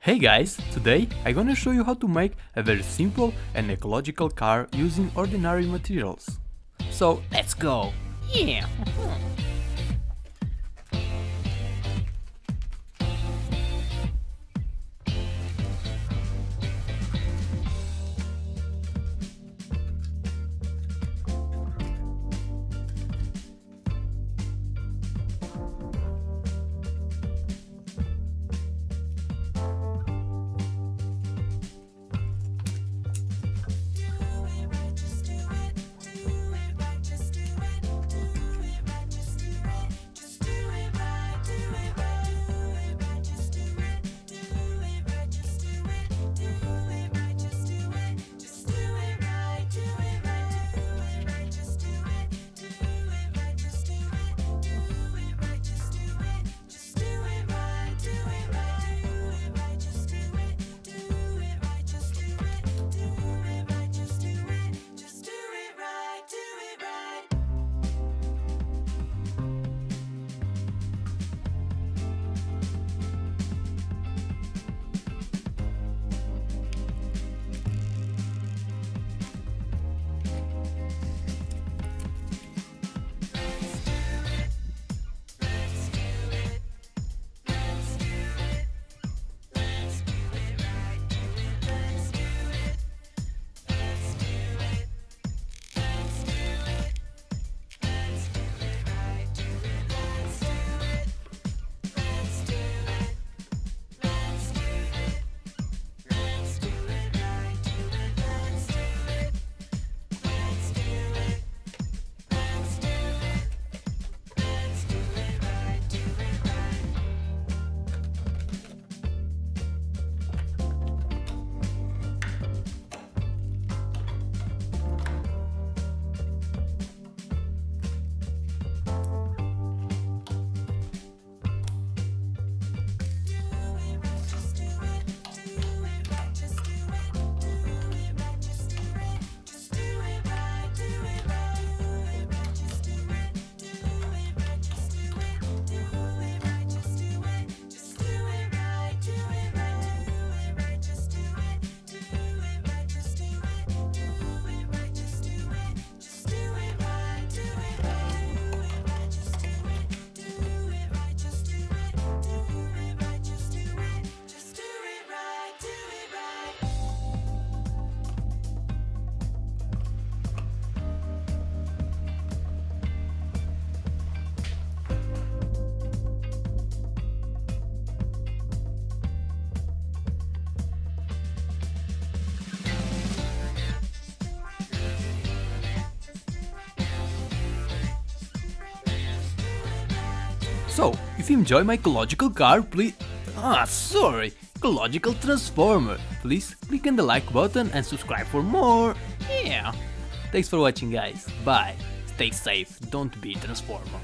Hey guys, today I'm gonna show you how to make a very simple and ecological car using ordinary materials. So let's go! Yeah! So, if you enjoy my ecological car, please... ecological transformer. Please click on the like button and subscribe for more. Yeah. Thanks for watching guys. Bye. Stay safe. Don't be a transformer.